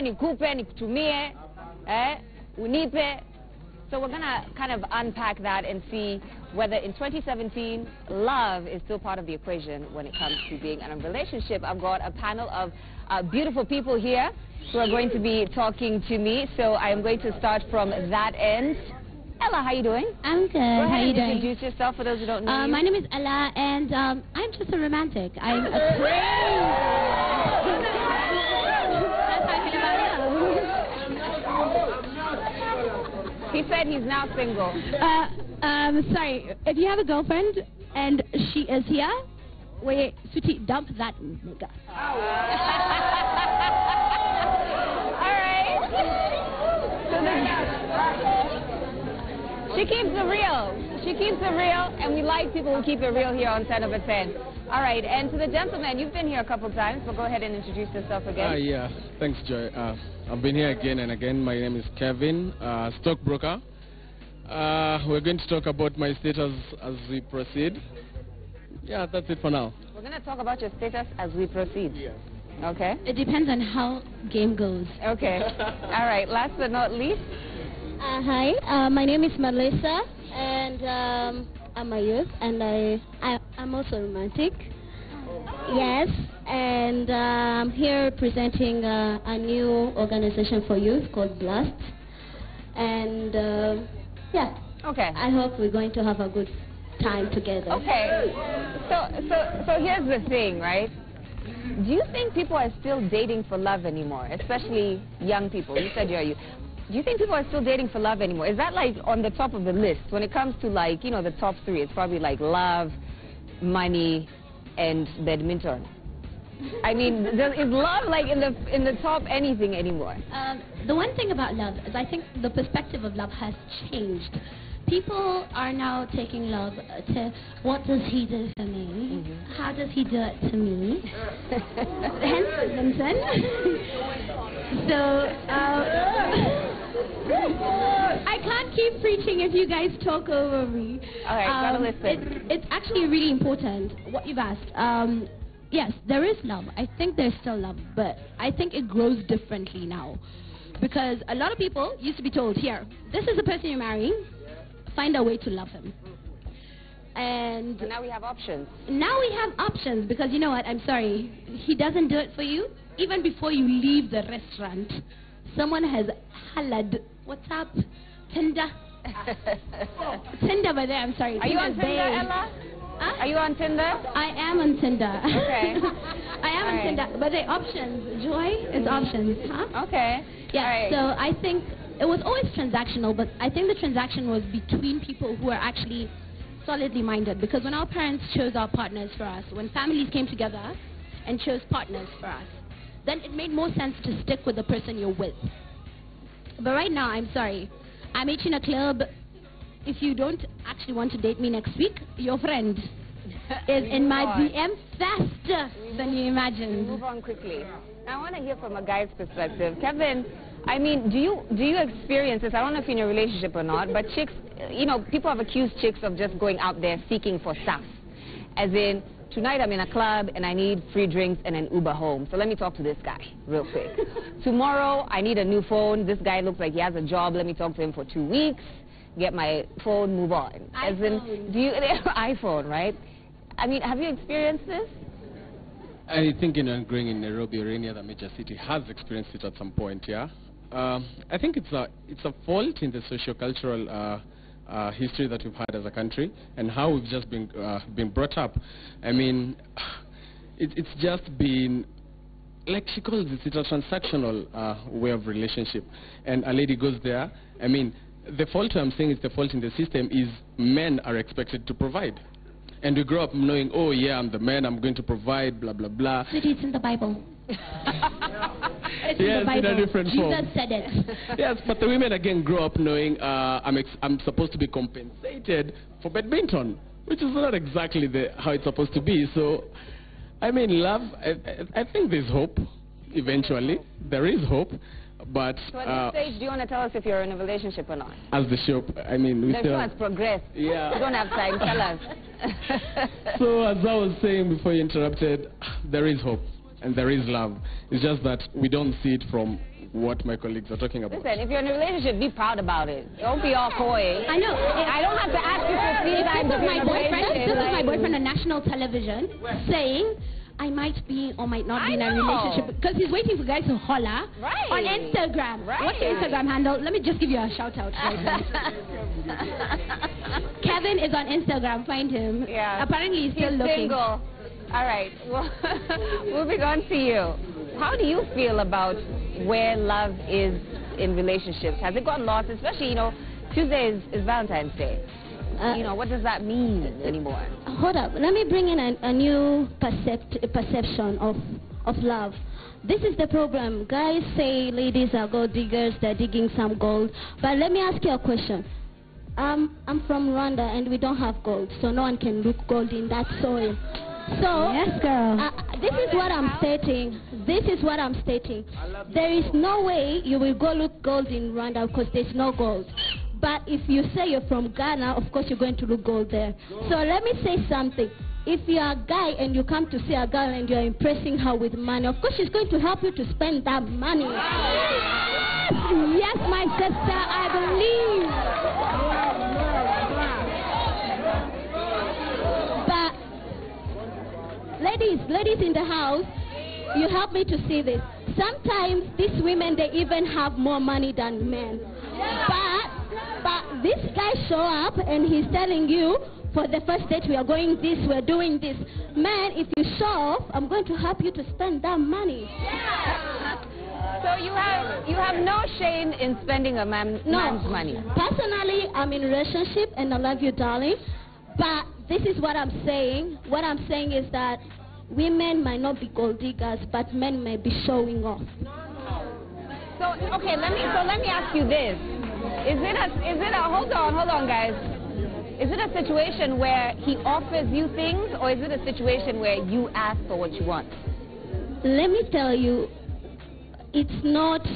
nikupe, nikutumie, unipe. So we're going to kind of unpack that and see whether in 2017 love is still part of the equation when it comes to being in a relationship. I've got a panel of beautiful people here who are going to be talking to me. So I am going to start from that end. Ella, how are you doing? I'm good. Go ahead how are you and doing? Introduce yourself for those who don't know you. My name is Ella, and I'm just a romantic. I'm afraid. He said he's now single. Sorry. If you have a girlfriend and she is here, wait, sweetie, dump that nigga. All right. She keeps it real. She keeps it real, and we like people who keep it real here on 10 over 10. All right, and to the gentleman, you've been here a couple times, but go ahead and introduce yourself again. Yeah, thanks, Joy. I've been here again and again. My name is Kevin, stockbroker. We're going to talk about my status as we proceed. Yeah, that's it for now. We're going to talk about your status as we proceed. Yes. Okay. It depends on how game goes. Okay. All right, last but not least. Hi, my name is Melissa, and I'm a youth, and I'm also romantic. Yes, and I'm here presenting a new organization for youth called Blast, and yeah. Okay. I hope we're going to have a good time together. Okay. So here's the thing, right? Do you think people are still dating for love anymore, especially young people? You said you're youth. Do you think people are still dating for love anymore? Is that like on the top of the list? When it comes to like, you know, the top three, it's probably like love, money, and badminton. I mean, is love like in the top anything anymore? The one thing about love is I think the perspective of love has changed. People are now taking love to what does he do for me? How does he do it to me? Hence, Vincent. So, I can't keep preaching if you guys talk over me. All right, gotta listen. It's actually really important what you've asked. Yes, there is love. I think there's still love, but I think it grows differently now. Because a lot of people used to be told, here, this is the person you're marrying, find a way to love him. And so now we have options. Now we have options, because you know what, I'm sorry, he doesn't do it for you. Even before you leave the restaurant, someone has hollered, what's up, Tinder? Tinder by there, I'm sorry. Are you on Tinder, Ella? Huh? Are you on Tinder? I am on Tinder. Okay. I am on Tinder, but the options, Joy, is options, huh? Okay. Yeah, so I think it was always transactional, but I think the transaction was between people who are actually solidly minded, because when our parents chose our partners for us, when families came together and chose partners for us, then it made more sense to stick with the person you're with. But right now, I'm sorry, I met you in a club. If you don't actually want to date me next week, your friend is in my DM faster than you imagined. Move on quickly. I want to hear from a guy's perspective. Kevin, I mean, do you experience this? I don't know if you're in a relationship or not, but chicks, you know, people have accused chicks of just going out there seeking for stuff. As in, tonight I'm in a club and I need free drinks and an Uber home. So let me talk to this guy real quick. Tomorrow I need a new phone. This guy looks like he has a job. Let me talk to him for 2 weeks. Get my phone, move on. As in, do you iPhone, right? I mean, have you experienced this? I think growing in Nairobi or any other major city has experienced it at some point, yeah. I think it's a fault in the socio-cultural history that we've had as a country and how we've just been brought up. I mean, it's just been, like she calls it, it's a transactional way of relationship. And a lady goes there, I mean, the fault I'm saying is the fault in the system is men are expected to provide. And we grow up knowing, oh yeah, I'm the man, I'm going to provide, blah, blah, blah. It's in the Bible. It's in the Bible. In a different form. Jesus said it. Yes, but the women again grow up knowing I'm supposed to be compensated for badminton, which is not exactly how it's supposed to be. So, I mean, love, I think there's hope, eventually. There is hope. But so at this stage, do you want to tell us if you're in a relationship or not? As the show, I mean, the show has progressed. Yeah. You don't have time. Tell us. So as I was saying before you interrupted, there is hope. and there is love. It's just that we don't see it from what my colleagues are talking about. Listen, if you're in a relationship, be proud about it. Don't be all coy. I know. I don't have to ask you 15 times. This is my boyfriend on national television saying, I might be or might not be in a relationship because he's waiting for guys to holler on Instagram. Right. What's your Instagram handle? Let me just give you a shout out right now. Kevin is on Instagram. Find him. Yeah. Apparently he's still looking. Single. All right. Well, moving on to you. How do you feel about where love is in relationships? Has it gotten lost? Especially, you know, Tuesday is Valentine's Day. What does that mean anymore? Hold up. Let me bring in a new perception of love. This is the problem. Guys say ladies are gold diggers, they're digging some gold. But let me ask you a question. I'm from Rwanda and we don't have gold, so no one can look gold in that soil. So, yes, girl. This is what I'm stating. This is what I'm stating. There is no way you will go look gold in Rwanda because there's no gold. But if you say you're from Ghana, of course you're going to look gold there. So let me say something. If you're a guy and you come to see a girl and you're impressing her with money, of course she's going to help you to spend that money. Yes, my sister, I believe. But ladies in the house, you help me to see this. Sometimes these women, they even have more money than men. But this guy show up and he's telling you, for the first date we are going this, we're doing this. Man, if you show off, I'm going to help you to spend that money. So you have no shame in spending a man's money? Personally, I'm in a relationship and I love you, darling. But this is what I'm saying. What I'm saying is that women might not be gold diggers, but men may be showing off. So okay, let me ask you this: Is it a hold on, guys? Is it a situation where he offers you things, or is it a situation where you ask for what you want? Let me tell you, it's not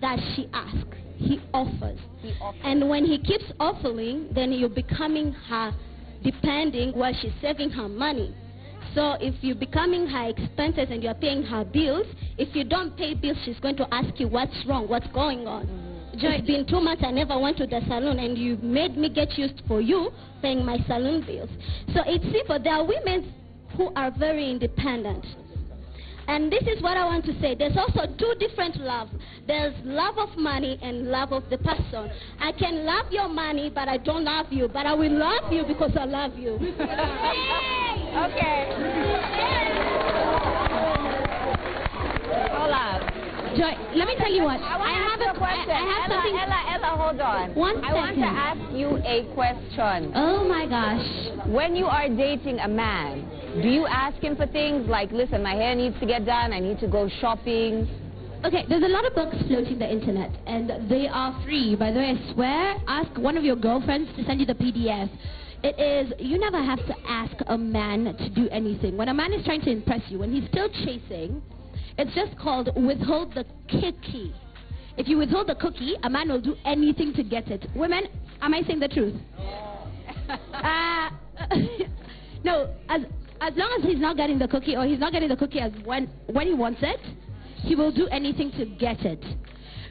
that she asks. He offers. And when he keeps offering, then you're becoming her depending while she's saving her money. So if you're becoming her expenses and you're paying her bills, if you don't pay bills, she's going to ask you what's wrong, what's going on. It's been 2 months, I never went to the salon, and you made me get used for you paying my salon bills. So it's simple. There are women who are very independent. And this is what I want to say. There's also two different love. There's love of money and love of the person. I can love your money, but I don't love you. But I will love you because I love you. Okay. Hold on. Joy, let me tell you what. I have a question. Ella, hold on. I want to ask you a question. Oh my gosh. When you are dating a man, do you ask him for things like, listen, my hair needs to get done, I need to go shopping? Okay, there's a lot of books floating the internet, and they are free. By the way, I swear, ask one of your girlfriends to send you the PDF. It is, you never have to ask a man to do anything. When a man is trying to impress you, when he's still chasing, it's just called withhold the cookie. If you withhold the cookie, a man will do anything to get it. Women, am I saying the truth? No, as long as he's not getting the cookie, or he's not getting the cookie as when he wants it, he will do anything to get it.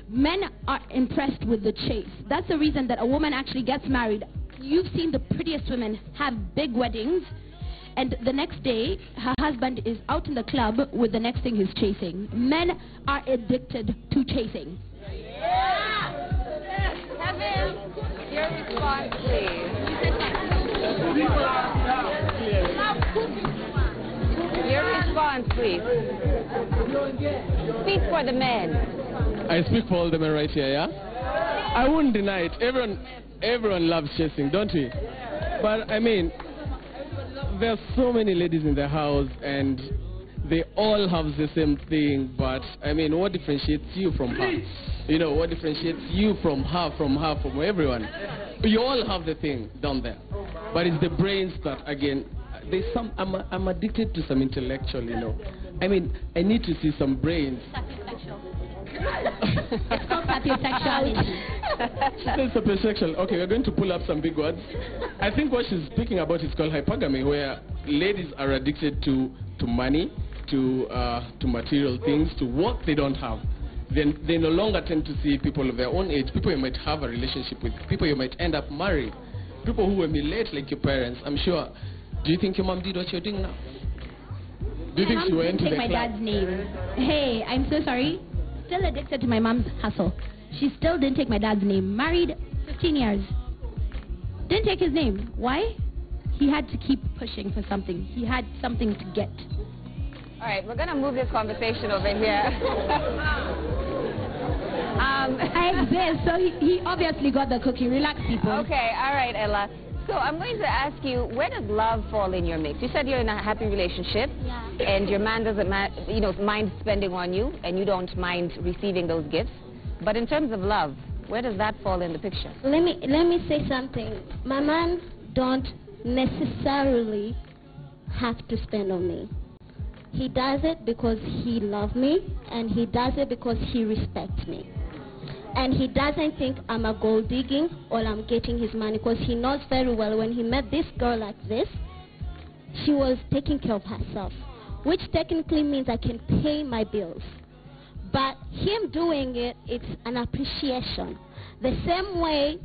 Men are impressed with the chase. That's the reason that a woman actually gets married. You've seen the prettiest women have big weddings, and the next day, her husband is out in the club with the next thing he's chasing. Men are addicted to chasing. Yeah. Kevin, your response, please. Your response, please. Speak for the men. I speak for all the men right here, yeah? I wouldn't deny it. Everyone loves chasing, don't we? But, I mean, there are so many ladies in the house, and they all have the same thing, but, I mean, what differentiates you from her? You know, what differentiates you from her, from everyone? You all have the thing down there. But it's the brains that, again, there's some, I'm addicted to some intellectual, you know. I mean, I need to see some brains. It's called sapiosexuality. She says sapiosexual. Okay, we're going to pull up some big words. I think what she's speaking about is called hypergamy, where ladies are addicted to money, to material things, to what they don't have. they no longer tend to see people of their own age, people you might have a relationship with, people you might end up marrying, people who emulate like your parents. I'm sure. Do you think your mom did what you're doing now? Do you think she went to the my club? dad's name. Hey, I'm so sorry. Still addicted to my mom's hustle. She still didn't take my dad's name. Married 15 years. Didn't take his name. Why? He had to keep pushing for something. He had something to get. All right, we're going to move this conversation over here. I exist, so he obviously got the cookie. Relax, people. Okay, all right, Ella. So I'm going to ask you, where does love fall in your mix? You said you're in a happy relationship, and your man doesn't mind spending on you, and you don't mind receiving those gifts. But in terms of love, where does that fall in the picture? Let me say something. My man don't necessarily have to spend on me. He does it because he loves me, and he does it because he respects me. And he doesn't think I'm a gold digging or I'm getting his money, because he knows very well when he met this girl like this, she was taking care of herself, which technically means I can pay my bills. But him doing it, it's an appreciation. The same way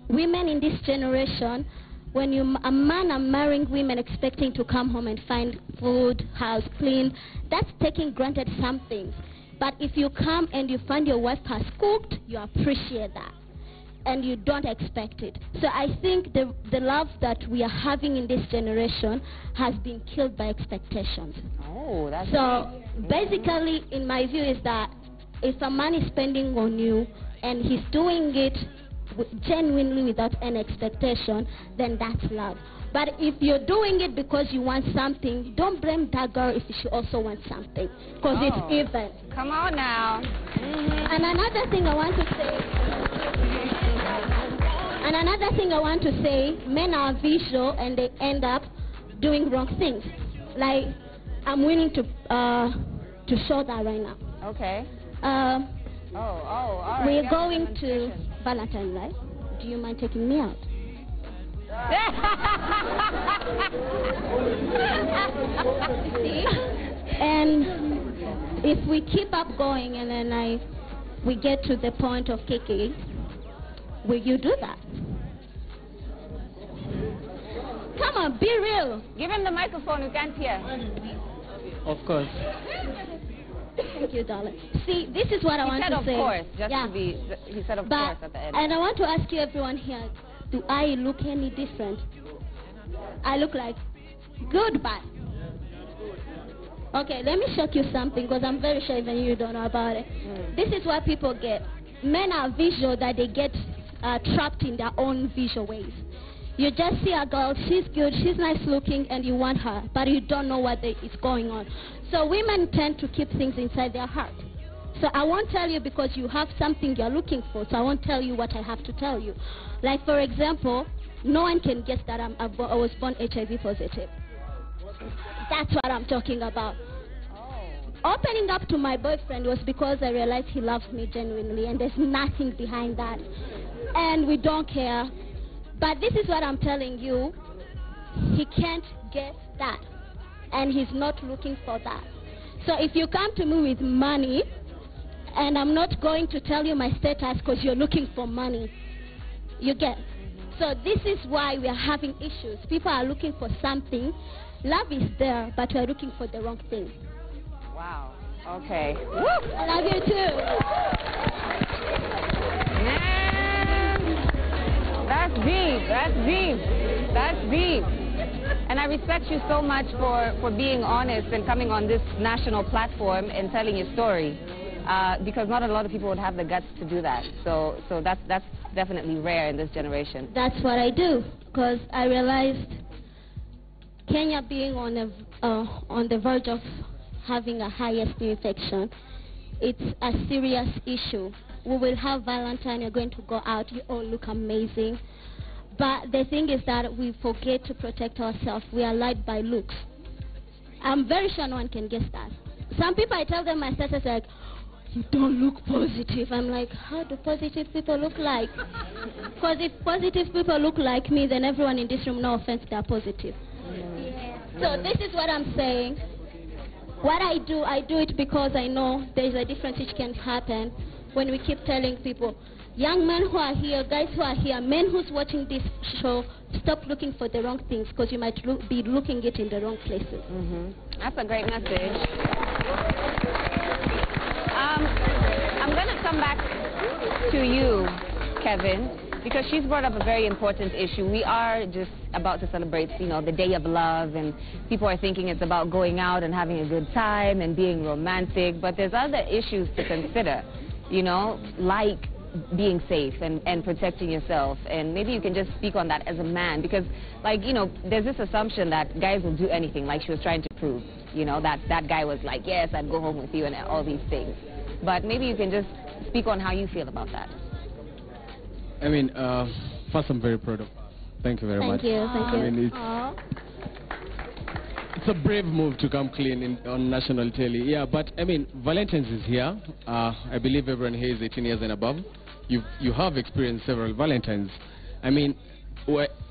women in this generation, when a man are marrying women expecting to come home and find food, house clean, that's taking granted some things. But if you come and you find your wife has cooked, you appreciate that. And you don't expect it. So I think the love that we are having in this generation has been killed by expectations. Oh, that's so basically, in my view, is that if a man is spending on you and he's doing it genuinely without any expectation, then that's love. But if you're doing it because you want something, don't blame that girl if she also wants something, because it's even. Come on now. And another thing I want to say, men are visual and they end up doing wrong things. Like, I'm willing to show that right now. Okay. All right. We're going to Valentine's, right? Do you mind taking me out? See? And if we keep up going and then we get to the point of Kiki, will you do that? Come on, be real. Give him the microphone, we can't hear. Of course. Thank you, darling. See, this is what I want to say. He said of course, just to be, he said of course at the end. And I want to ask you, everyone here, do I look any different? I look like good, bad. Okay, let me shock you something, because I'm very sure even you don't know about it. This is what people get. Men are visual, that they get trapped in their own visual ways. You just see a girl, she's good, she's nice looking, and you want her, but you don't know what is going on. So women tend to keep things inside their heart. So I won't tell you because you have something you're looking for, so I won't tell you what I have to tell you. Like, for example, no one can guess that I was born HIV positive. That's what I'm talking about. Opening up to my boyfriend was because I realized he loves me genuinely, and there's nothing behind that. And we don't care. But this is what I'm telling you. He can't guess that. And he's not looking for that. So if you come to me with money, and I'm not going to tell you my status because you're looking for money, you get. So this is why we are having issues. People are looking for something. Love is there, but we are looking for the wrong thing. Wow. Okay. Woo! I love you too. Man, that's deep. That's deep. That's deep. And I respect you so much for being honest and coming on this national platform and telling your story. Because not a lot of people would have the guts to do that. So that's definitely rare in this generation. That's what I do, because I realized Kenya being on the verge of having a high ST infection, it's a serious issue. We will have Valentine, you're going to go out, you all look amazing. But the thing is that we forget to protect ourselves. We are led by looks. I'm very sure no one can guess that. Some people, I tell them my status like, you don't look positive. I'm like, how do positive people look like? Because if positive people look like me, then everyone in this room, no offense, they're positive. So this is what I'm saying. what I do it because I know there is a difference which can happen when we keep telling people, young men who are here, guys who are here, men who's watching this show, stop looking for the wrong things because you might be looking it in the wrong places. That's a great message. I'm going to come back to you, Kevin, because she's brought up a very important issue. We are just about to celebrate, the Day of Love, and people are thinking it's about going out and having a good time and being romantic, but there's other issues to consider, like being safe and protecting yourself. And maybe you can just speak on that as a man, because, there's this assumption that guys will do anything, like she was trying to prove, that guy was like, yes, I'd go home with you and all these things. But maybe you can just speak on how you feel about that. I mean, first, I'm very proud of her. Thank you very much. Thank you. I mean, it's a brave move to come clean on national telly. Yeah, but I mean, Valentine's is here. I believe everyone here is 18 years and above. You have experienced several Valentines. I mean,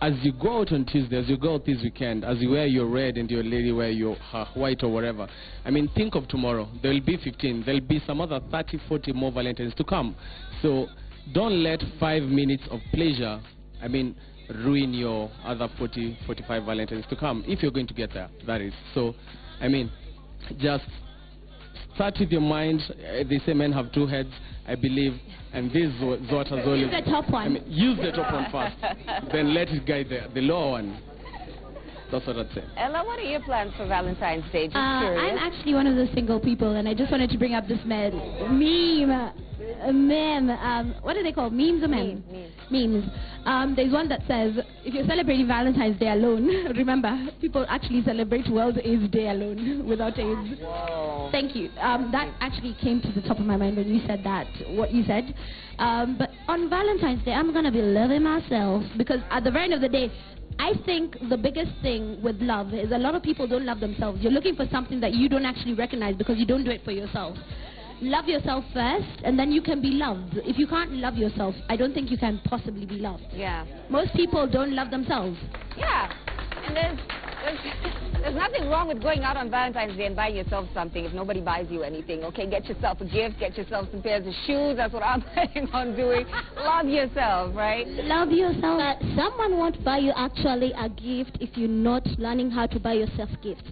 as you go out on Tuesday, as you go out this weekend, as you wear your red and your lady wear your white or whatever, I mean, think of tomorrow. There will be 15. There will be some other 30, 40 more Valentines to come. So don't let 5 minutes of pleasure, ruin your other 40, 45 Valentines to come, if you're going to get there, that is. So, just start with your mind. They say men have two heads, I believe, and this is what has always... Use the top one. Use the top one first, then let it guide the lower one. That's what I'd say. Ella, what are your plans for Valentine's Day? Just curious. I'm actually one of those single people, and I just wanted to bring up this meme. What do they call memes or memes? Memes. There's one that says, if you're celebrating Valentine's Day alone, remember, people actually celebrate World AIDS Day alone, without AIDS. Whoa. Thank you. That actually came to the top of my mind when you said that, what you said. But on Valentine's Day, I'm going to be loving myself, because at the very end of the day, I think the biggest thing with love is a lot of people don't love themselves. You're looking for something that you don't actually recognize because you don't do it for yourself. Love yourself first, and then you can be loved. If you can't love yourself, I don't think you can possibly be loved. Yeah. Most people don't love themselves. Yeah. And there's nothing wrong with going out on Valentine's Day and buying yourself something if nobody buys you anything. Okay, get yourself a gift, get yourself some pairs of shoes. That's what I'm planning on doing. Love yourself, right? Love yourself. But someone won't buy you actually a gift if you're not learning how to buy yourself gifts.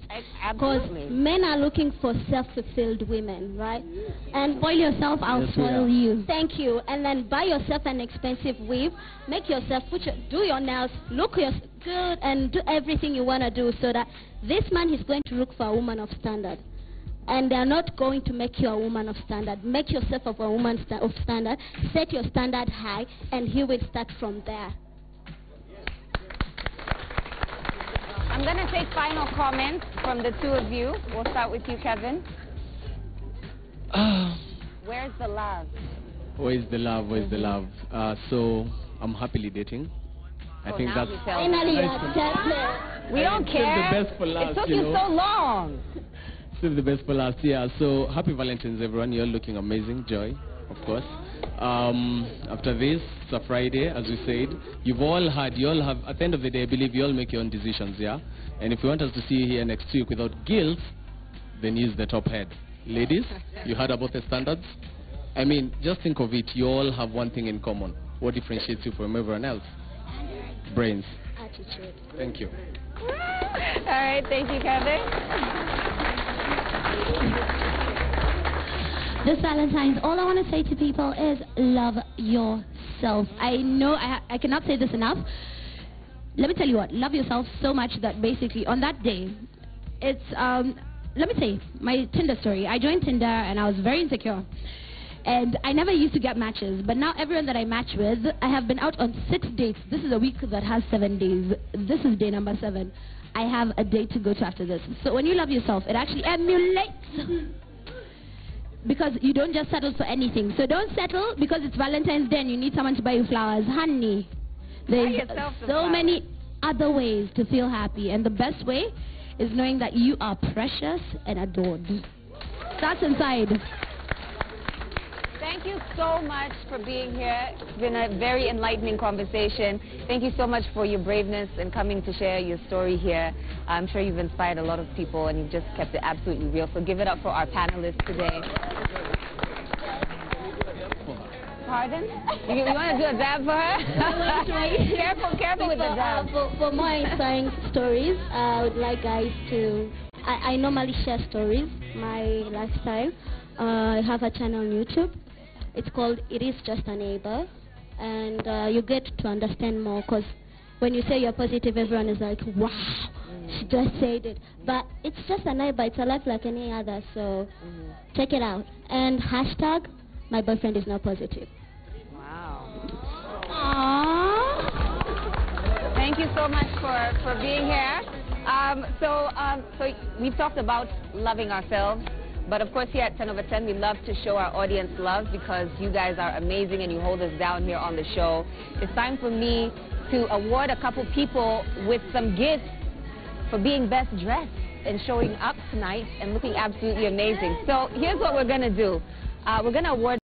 Because Absolutely. men are looking for self-fulfilled women, right? And Spoil yourself, I'll spoil you. thank you. And then buy yourself an expensive weave. Make yourself, do your nails, look good, and do everything you want to do so that this man is going to look for a woman of standard. And they're not going to make you a woman of standard. Make yourself of a woman of standard. Set your standard high, and he will start from there. I'm going to take final comments from the two of you. We'll start with you, Kevin. Where's the love? Where's the love? Where's the love? So, I'm happily dating. I think now that's... you tell me. Finally, you accept it. We don't Save care. the best for last, It took you you know. so long. Save the best for last. Yeah, so happy Valentine's, everyone. You're looking amazing. Joy, of course. After this, it's a Friday, as we said. At the end of the day, I believe you all make your own decisions, yeah? And if you want us to see you here next week without guilt, then use the top head. Ladies, you heard about the standards? I mean, just think of it. You all have one thing in common. What differentiates you from everyone else? Brains. Attitude. Thank you. All right, thank you, Kevin. This Valentine's, all I want to say to people is love yourself. I know I cannot say this enough. Let me tell you what, love yourself so much that basically on that day, it's, let me say, my Tinder story. I joined Tinder and I was very insecure. And I never used to get matches, but now everyone that I match with, I have been out on 6 dates. This is a week that has 7 days. This is day number 7. I have a date to go to after this. So when you love yourself, it actually emulates. Because you don't just settle for anything. So don't settle because it's Valentine's Day and you need someone to buy you flowers. Honey, there's yourself some so flowers. many other ways to feel happy. And the best way is knowing that you are precious and adored. That's inside. Thank you so much for being here. It's been a very enlightening conversation. Thank you so much for your braveness and coming to share your story here. I'm sure you've inspired a lot of people and you've just kept it absolutely real. So give it up for our panelists today. Pardon? You want to do a dab for her? Wait. Careful with the dab. For more inspiring stories, I would like guys to... I normally share stories, my lifestyle. I have a channel on YouTube. It's called It Is Just a Neighbor. And you get to understand more because when you say you're positive, everyone is like, wow, she just said it. But it's just a neighbor. It's a life like any other. So check it out. And hashtag, my boyfriend is not positive. Aww. Thank you so much for being here. So we've talked about loving ourselves, but of course here at 10 over 10 we love to show our audience love because you guys are amazing and you hold us down here on the show. It's time for me to award a couple people with some gifts for being best dressed and showing up tonight and looking absolutely amazing. So here's what we're going to do. We're going to award